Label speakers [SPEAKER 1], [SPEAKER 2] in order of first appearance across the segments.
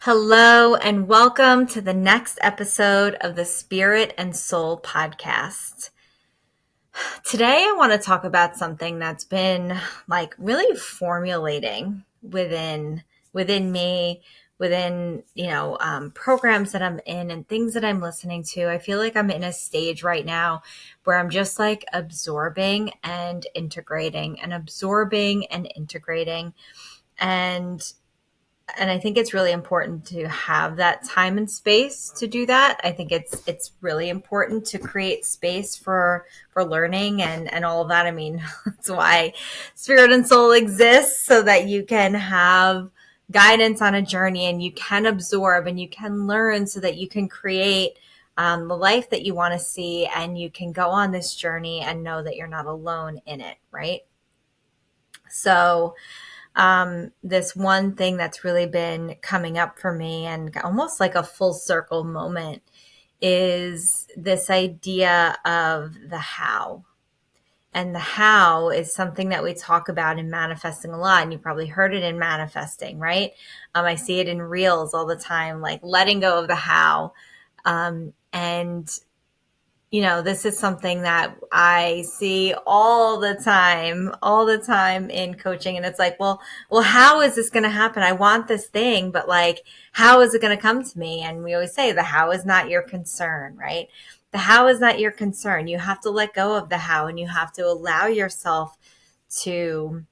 [SPEAKER 1] Hello, and welcome to the next episode of the Spirit and Soul podcast. Today, I want to talk about something that's been really formulating within me, within programs that I'm in and things that I'm listening to. I feel like I'm in a stage right now where I'm just like absorbing and integrating and absorbing and integrating. And I think it's really important to have that time and space to do that. I think it's really important to create space for learning and all of that. I mean, that's why Spirit and Soul exists, so that you can have guidance on a journey and you can absorb and you can learn so that you can create the life that you want to see, and you can go on this journey and know that you're not alone in it, right? So this one thing that's really been coming up for me, and almost like a full circle moment, is this idea of the how. And the how is something that we talk about in manifesting a lot. And you probably heard it in manifesting, right? I see it in reels all the time, like letting go of the how. And this is something that I see all the time in coaching. And it's like, well, how is this going to happen? I want this thing, but like, how is it going to come to me? And we always say the how is not your concern, right? The how is not your concern. You have to let go of the how, and you have to allow yourself to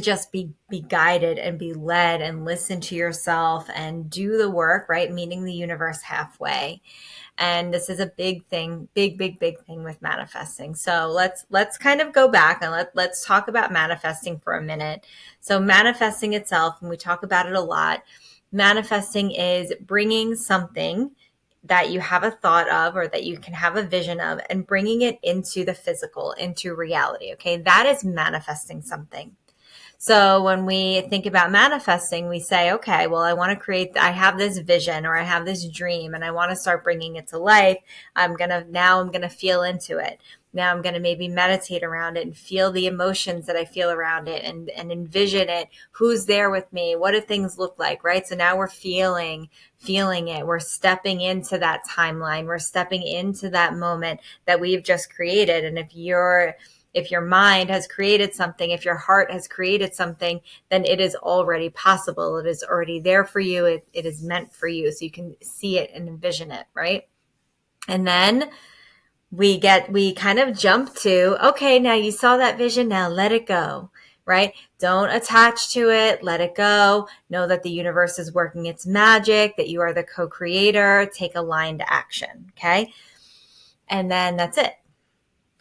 [SPEAKER 1] just be guided and be led and listen to yourself and do the work, right? Meeting the universe halfway. And this is a big thing, big thing with manifesting. So let's kind of go back and let's talk about manifesting for a minute. So manifesting itself, and we talk about it a lot, manifesting is bringing something that you have a thought of or that you can have a vision of and bringing it into the physical, into reality. Okay. That is manifesting something. So when we think about manifesting, we say, okay, well, I have this vision or I have this dream and I want to start bringing it to life. I'm going to feel into it. Now I'm going to maybe meditate around it and feel the emotions that I feel around it and envision it. Who's there with me? What do things look like? Right. So now we're feeling it. We're stepping into that timeline. We're stepping into that moment that we've just created. And if your mind has created something, if your heart has created something, then it is already possible. It is already there for you. It is meant for you. So you can see it and envision it, right? And then we kind of jump to, okay, now you saw that vision, now let it go, right? Don't attach to it. Let it go. Know that the universe is working its magic, that you are the co-creator. Take aligned action, okay? And then that's it.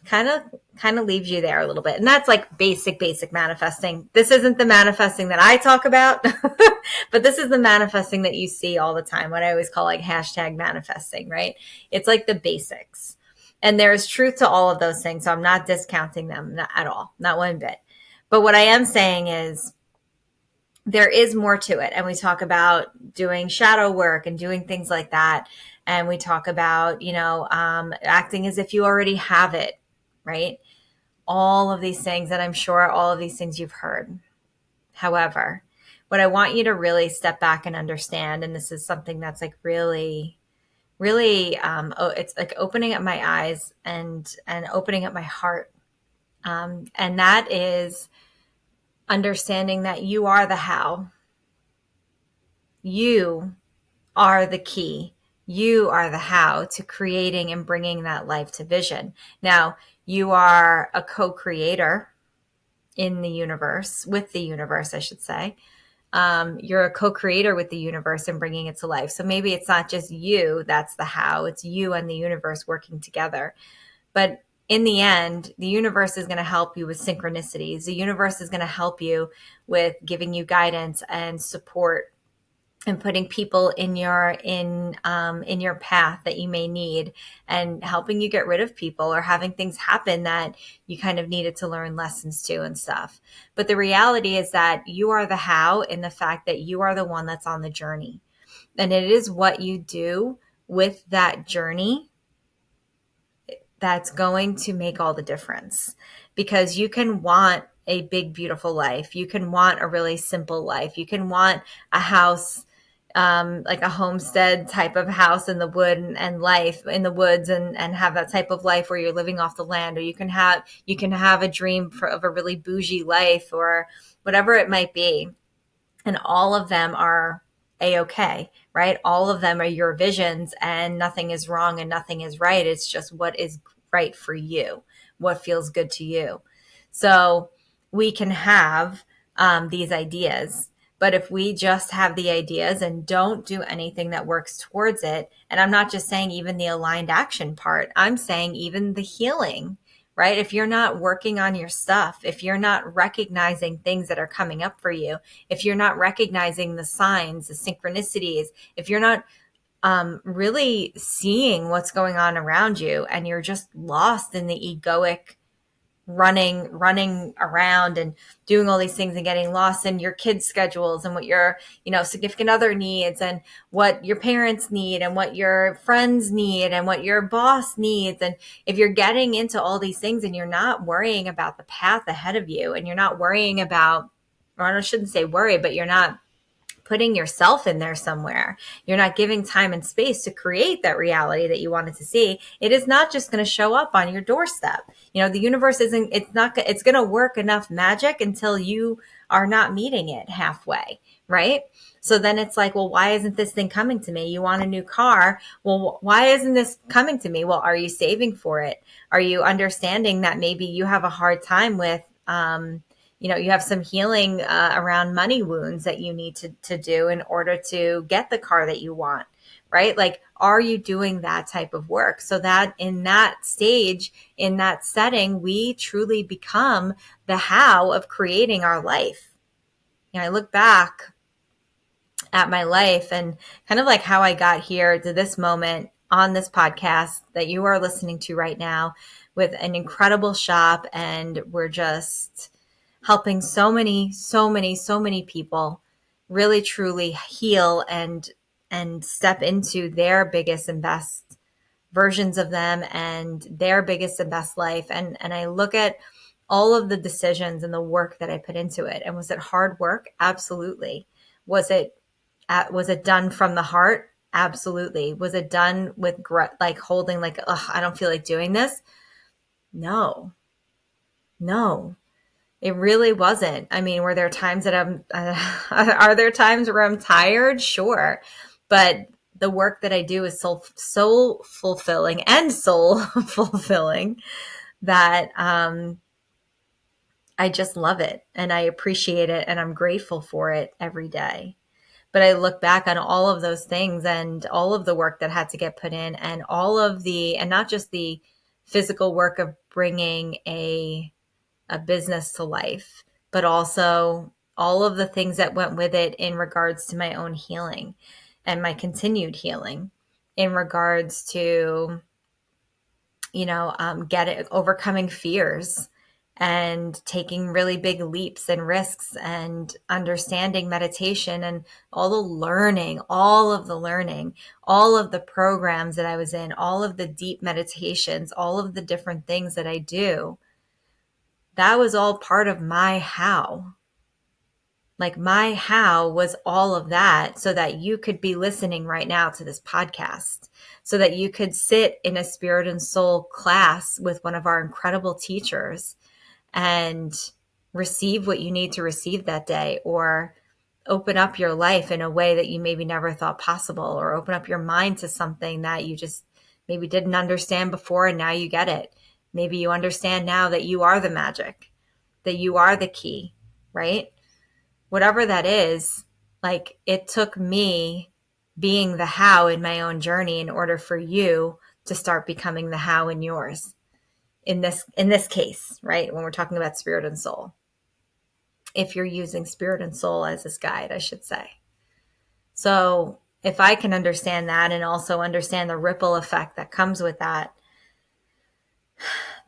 [SPEAKER 1] Kind of leaves you there a little bit. And that's like basic manifesting. This isn't the manifesting that I talk about, but this is the manifesting that you see all the time. What I always call like hashtag manifesting, right? It's like the basics. And there's truth to all of those things. So I'm not discounting them, not at all, not one bit. But what I am saying is there is more to it. And we talk about doing shadow work and doing things like that. And we talk about, acting as if you already have it, right? All of these things, and I'm sure all of these things you've heard. However, what I want you to really step back and understand, and this is something that's like really, it's like opening up my eyes and opening up my heart. And that is understanding that you are the how. You are the key. You are the how to creating and bringing that life to vision. Now, you are a co-creator in the universe, with the universe, I should say. You're a co-creator with the universe and bringing it to life. So maybe it's not just you, that's the how. It's you and the universe working together. But in the end, the universe is going to help you with synchronicities. The universe is going to help you with giving you guidance and support and putting people in your path that you may need, and helping you get rid of people or having things happen that you kind of needed to learn lessons to and stuff. But the reality is that you are the how, in the fact that you are the one that's on the journey. And it is what you do with that journey that's going to make all the difference. Because you can want a big, beautiful life. You can want a really simple life. You can want a house like a homestead type of house in the wood and life in the woods and have that type of life where you're living off the land, or you can have a dream of a really bougie life or whatever it might be. And all of them are a-okay, right? All of them are your visions, and nothing is wrong and nothing is right. It's just what is right for you, what feels good to you. So we can have these ideas, but if we just have the ideas and don't do anything that works towards it, and I'm not just saying even the aligned action part, I'm saying even the healing, right? If you're not working on your stuff, if you're not recognizing things that are coming up for you, if you're not recognizing the signs, the synchronicities, if you're not really seeing what's going on around you, and you're just lost in the egoic running around and doing all these things and getting lost in your kids' schedules and what your, significant other needs and what your parents need and what your friends need and what your boss needs. And if you're getting into all these things and you're not worrying about the path ahead of you, and you're not worrying about, or I shouldn't say worry, but you're not putting yourself in there somewhere, you're not giving time and space to create that reality that you wanted to see, it is not just going to show up on your doorstep. The universe it's going to work enough magic until you are not meeting it halfway, right? So then it's like, well, why isn't this thing coming to me? You want a new car. Well, why isn't this coming to me? Well, are you saving for it? Are you understanding that maybe you have a hard time with, you have some healing around money wounds that you need to do in order to get the car that you want, right? Like, are you doing that type of work so that in that stage, in that setting, we truly become the how of creating our life? I look back at my life and kind of like how I got here to this moment on this podcast that you are listening to right now, with an incredible shop. And we're just helping so many people really truly heal and step into their biggest and best versions of them and their biggest and best life. And I look at all of the decisions and the work that I put into it. And was it hard work? Absolutely. Was it done from the heart? Absolutely. Was it done with like holding like, ugh, I don't feel like doing this? No. It really wasn't. I mean, were there times that are there times where I'm tired? Sure. But the work that I do is so fulfilling and soul fulfilling that I just love it and I appreciate it and I'm grateful for it every day. But I look back on all of those things and all of the work that had to get put in, and and not just the physical work of bringing a business to life, but also all of the things that went with it in regards to my own healing and my continued healing in regards to, overcoming fears and taking really big leaps and risks and understanding meditation and all of the learning, all of the programs that I was in, all of the deep meditations, all of the different things that I do. That was all part of my how. Like, my how was all of that so that you could be listening right now to this podcast, so that you could sit in a spirit and soul class with one of our incredible teachers and receive what you need to receive that day, or open up your life in a way that you maybe never thought possible, or open up your mind to something that you just maybe didn't understand before and now you get it. Maybe you understand now that you are the magic, that you are the key, right? Whatever that is, like, it took me being the how in my own journey in order for you to start becoming the how in yours. In this case, right? When we're talking about spirit and soul. If you're using spirit and soul as this guide, I should say. So if I can understand that and also understand the ripple effect that comes with that,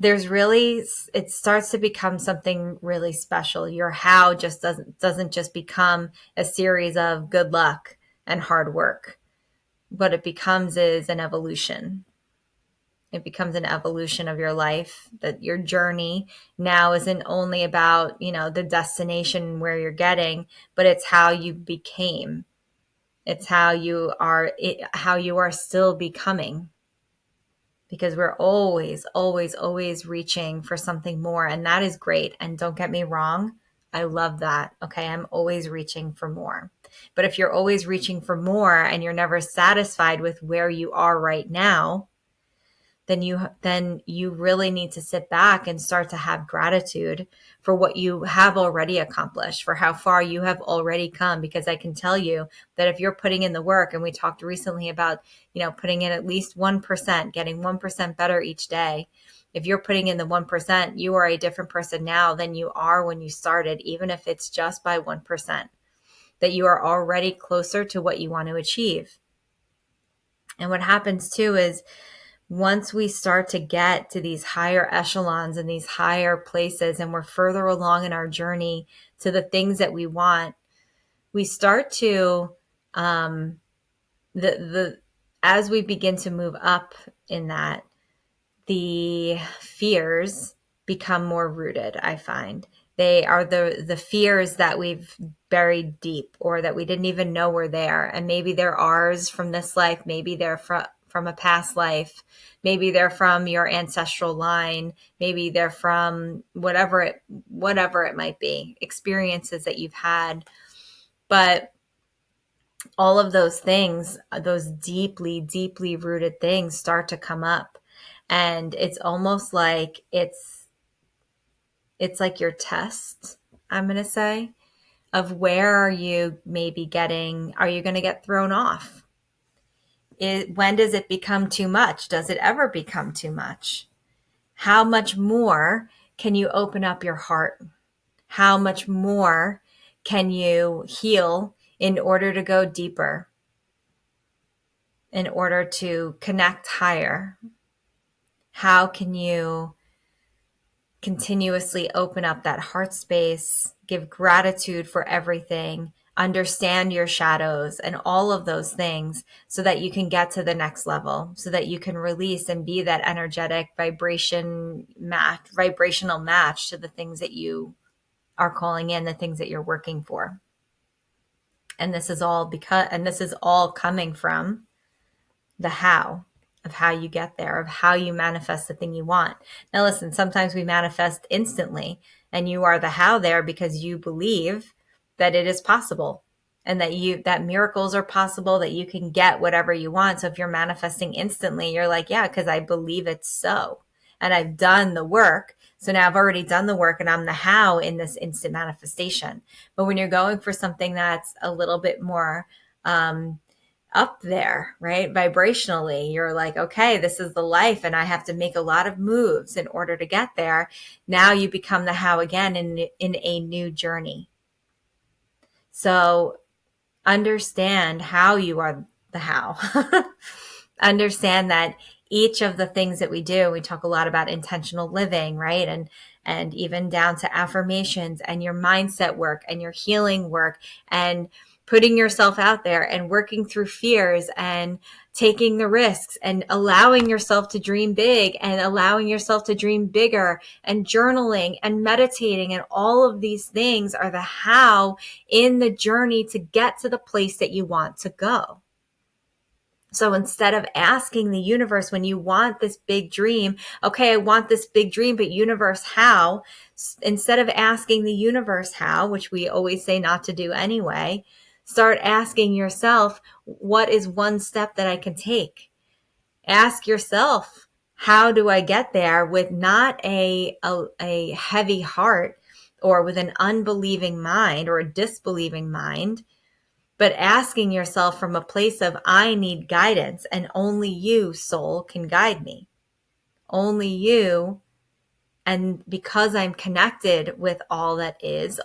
[SPEAKER 1] it starts to become something really special. Your how just doesn't just become a series of good luck and hard work. What it becomes is an evolution. It becomes an evolution of your life, that your journey now isn't only about, the destination where you're getting, but it's how you became. It's how you are still becoming, because we're always, always, always reaching for something more. And that is great. And don't get me wrong, I love that. Okay. I'm always reaching for more. But if you're always reaching for more and you're never satisfied with where you are right now, then you really need to sit back and start to have gratitude for what you have already accomplished, for how far you have already come. Because I can tell you that if you're putting in the work, and we talked recently about, putting in at least 1%, getting 1% better each day. If you're putting in the 1%, you are a different person now than you are when you started, even if it's just by 1%, that you are already closer to what you want to achieve. And what happens too is, once we start to get to these higher echelons and these higher places, and we're further along in our journey to the things that we want, we start to, as we begin to move up in that, the fears become more rooted, I find. They are the fears that we've buried deep, or that we didn't even know were there. And maybe they're ours from this life. Maybe they're from a past life. Maybe they're from your ancestral line. Maybe they're from whatever it might be, experiences that you've had. But all of those things, those deeply, deeply rooted things, start to come up. And it's almost like it's like your test, I'm going to say, of where are you are you going to get thrown off? When does it become too much? Does it ever become too much? How much more can you open up your heart? How much more can you heal in order to go deeper, in order to connect higher? How can you continuously open up that heart space, give gratitude for everything, understand your shadows and all of those things, so that you can get to the next level, so that you can release and be that energetic vibrational match to the things that you are calling in, the things that you're working for. And this is all coming from the how of how you get there, of how you manifest the thing you want. Now, listen, sometimes we manifest instantly, and you are the how there because you believe that it is possible, and that miracles are possible, that you can get whatever you want. So if you're manifesting instantly, you're like, yeah, because I believe it's so. And I've done the work. So now I've already done the work, and I'm the how in this instant manifestation. But when you're going for something that's a little bit more, up there, right? Vibrationally, you're like, okay, this is the life, and I have to make a lot of moves in order to get there. Now you become the how again in a new journey. So understand how you are the how. Understand that each of the things that we do, we talk a lot about intentional living, right? And even down to affirmations and your mindset work and your healing work, and putting yourself out there and working through fears and taking the risks and allowing yourself to dream big and allowing yourself to dream bigger, and journaling and meditating, and all of these things are the how in the journey to get to the place that you want to go. So instead of asking the universe, when you want this big dream, okay, I want this big dream, but universe, how? Instead of asking the universe how, which we always say not to do anyway, start asking yourself, what is one step that I can take? Ask yourself, how do I get there, with not a heavy heart or with an unbelieving mind or a disbelieving mind, but asking yourself from a place of, I need guidance, and only you, soul, can guide me. Only you. And because I'm connected with all that is,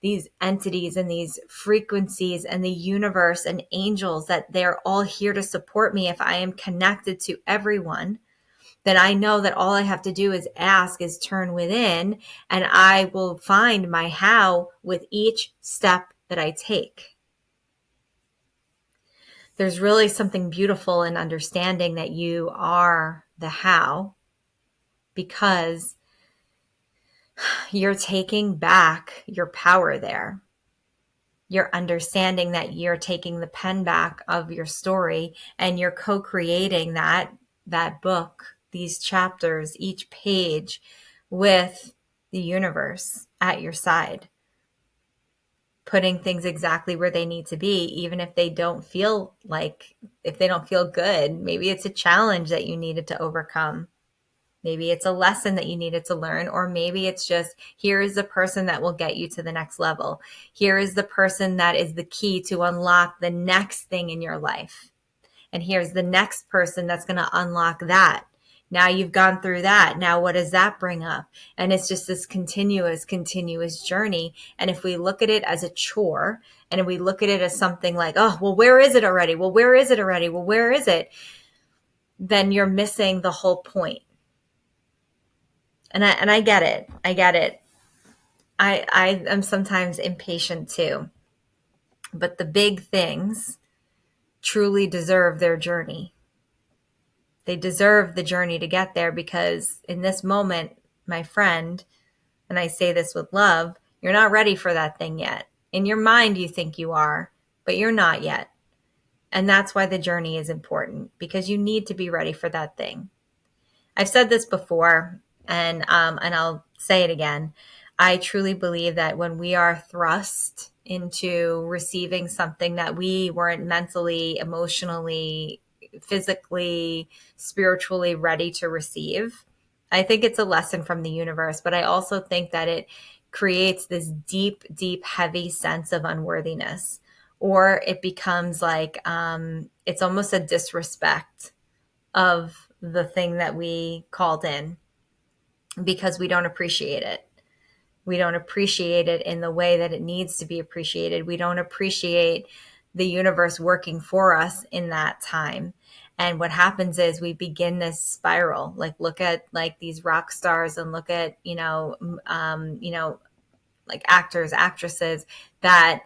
[SPEAKER 1] these entities and these frequencies and the universe and angels, that they're all here to support me. If I am connected to everyone, then I know that all I have to do is ask, is turn within, and I will find my how with each step that I take. There's really something beautiful in understanding that you are the how, because you're taking back your power there. you're understanding that you're taking the pen back of your story and you're co-creating that book, these chapters, each page with the universe at your side, putting things exactly where they need to be, even if they don't feel good. Maybe it's a challenge that you needed to overcome. Maybe it's a lesson that you needed to learn, or maybe it's just, here is the person that will get you to the next level. Here is the person that is the key to unlock the next thing in your life. And here's the next person that's going to unlock that. Now you've gone through that. Now what does that bring up? And it's just this continuous journey. And if we look at it as a chore, and if we look at it as something like, oh, well, where is it already? Well, where is it already? Well, where is it? Then you're missing the whole point. And I get it. I get it. I am sometimes impatient too. But the big things truly deserve their journey. They deserve the journey to get there, because in this moment, my friend, and I say this with love, you're not ready for that thing yet. In your mind, you think you are, but you're not yet. And that's why the journey is important, because you need to be ready for that thing. I've said this before, and I'll say it again. I truly believe that when we are thrust into receiving something that we weren't mentally, emotionally, physically, spiritually ready to receive, I think it's a lesson from the universe. But I also think that it creates this deep, deep, heavy sense of unworthiness, or it becomes like it's almost a disrespect of the thing that we called in, because we don't appreciate it. We don't appreciate it in the way that it needs to be appreciated. We don't appreciate the universe working for us in that time. And what happens is we begin this spiral. Like, look at like these rock stars, and look at, like actors, actresses that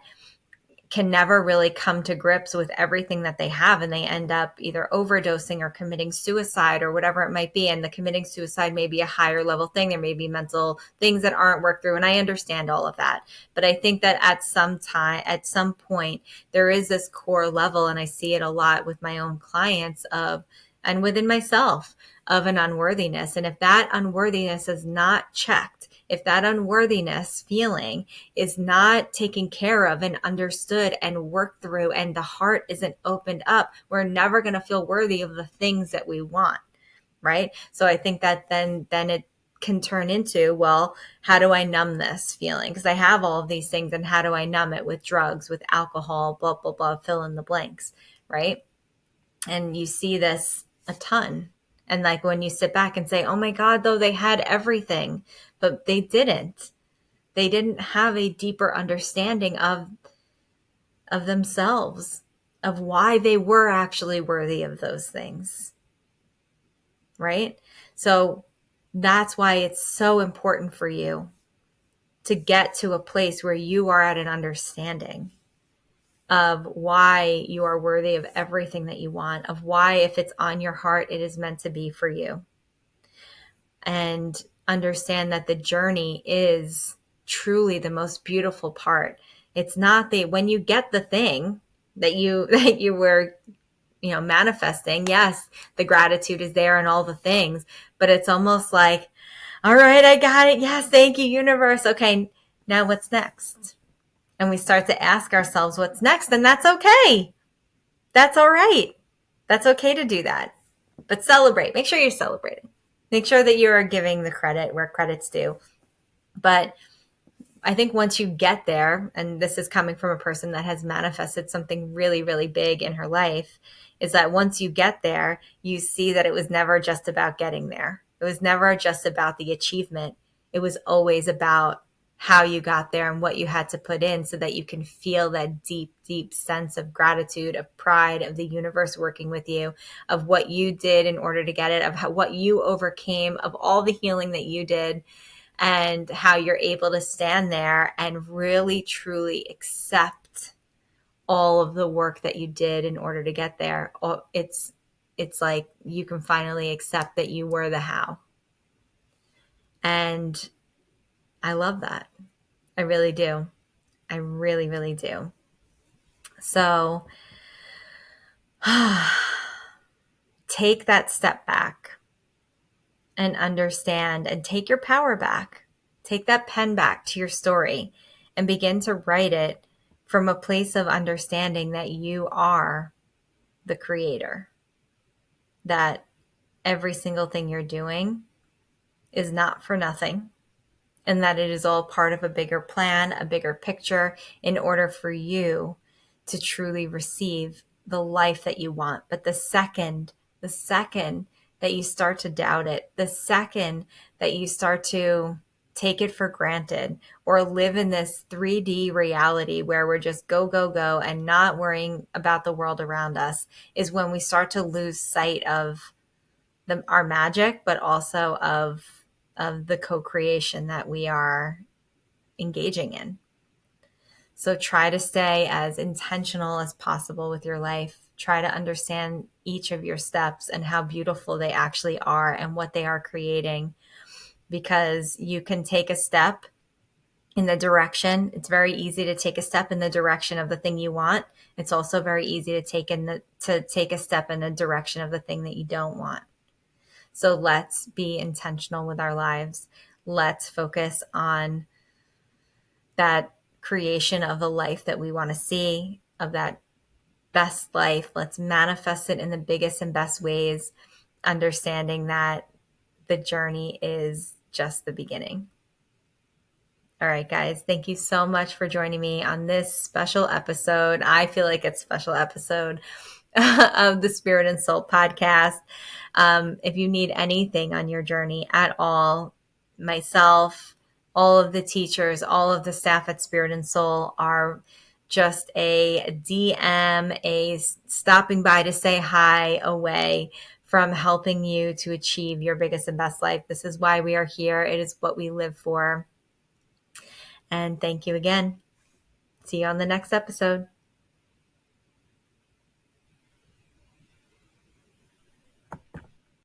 [SPEAKER 1] can never really come to grips with everything that they have, and they end up either overdosing or committing suicide or whatever it might be. And the committing suicide may be a higher level thing. There may be mental things that aren't worked through, and I understand all of that. But I think that at some point, there is this core level, and I see it a lot with my own clients and within myself, of an unworthiness. And if that unworthiness is not checked, if that unworthiness feeling is not taken care of and understood and worked through, and the heart isn't opened up, we're never going to feel worthy of the things that we want, right? So I think that then it can turn into, well, how do I numb this feeling? Because I have all of these things, and how do I numb it? With drugs, with alcohol, blah, blah, blah, fill in the blanks, right? And you see this a ton. And like when you sit back and say, oh my God, though, they had everything, but they didn't. They didn't have a deeper understanding of themselves, of why they were actually worthy of those things, right? So that's why it's so important for you to get to a place where you are at an understanding of why you are worthy of everything that you want, of why, if it's on your heart, it is meant to be for you. And understand that the journey is truly the most beautiful part. It's not when you get the thing that you were, manifesting, yes, the gratitude is there and all the things, but it's almost like, all right, I got it. Yes, thank you, universe. Okay, now what's next? And we start to ask ourselves what's next, and that's okay. That's all right. That's okay to do that. But celebrate. Make sure you're celebrating. Make sure that you are giving the credit where credit's due. But I think once you get there, and this is coming from a person that has manifested something really, really big in her life, is that once you get there, you see that it was never just about getting there. It was never just about the achievement. It was always about how you got there and what you had to put in, so that you can feel that deep, deep sense of gratitude, of pride, of the universe working with you, of what you did in order to get it, of what you overcame, of all the healing that you did, and how you're able to stand there and really, truly accept all of the work that you did in order to get there. It's like you can finally accept that you were the how. And I love that. I really do. I really, really do. So take that step back and understand and take your power back. Take that pen back to your story and begin to write it from a place of understanding that you are the creator, that every single thing you're doing is not for nothing, and that it is all part of a bigger plan, a bigger picture, in order for you to truly receive the life that you want. But the second that you start to doubt it, the second that you start to take it for granted or live in this 3D reality where we're just go, go, go and not worrying about the world around us, is when we start to lose sight of our magic, but also of the co-creation that we are engaging in. So try to stay as intentional as possible with your life. Try to understand each of your steps and how beautiful they actually are and what they are creating, because you can take a step in the direction. It's very easy to take a step in the direction of the thing you want. It's also very easy to take a step in the direction of the thing that you don't want. So let's be intentional with our lives. Let's focus on that creation of the life that we want to see, of that best life. Let's manifest it in the biggest and best ways, understanding that the journey is just the beginning. All right, guys, thank you so much for joining me on this special episode. I feel like it's a special episode of the Spirit and Soul podcast. If you need anything on your journey at all, myself, all of the teachers, all of the staff at Spirit and Soul are just a DM, a stopping by to say hi away from helping you to achieve your biggest and best life. This is why we are here. It is what we live for. And thank you again. See you on the next episode.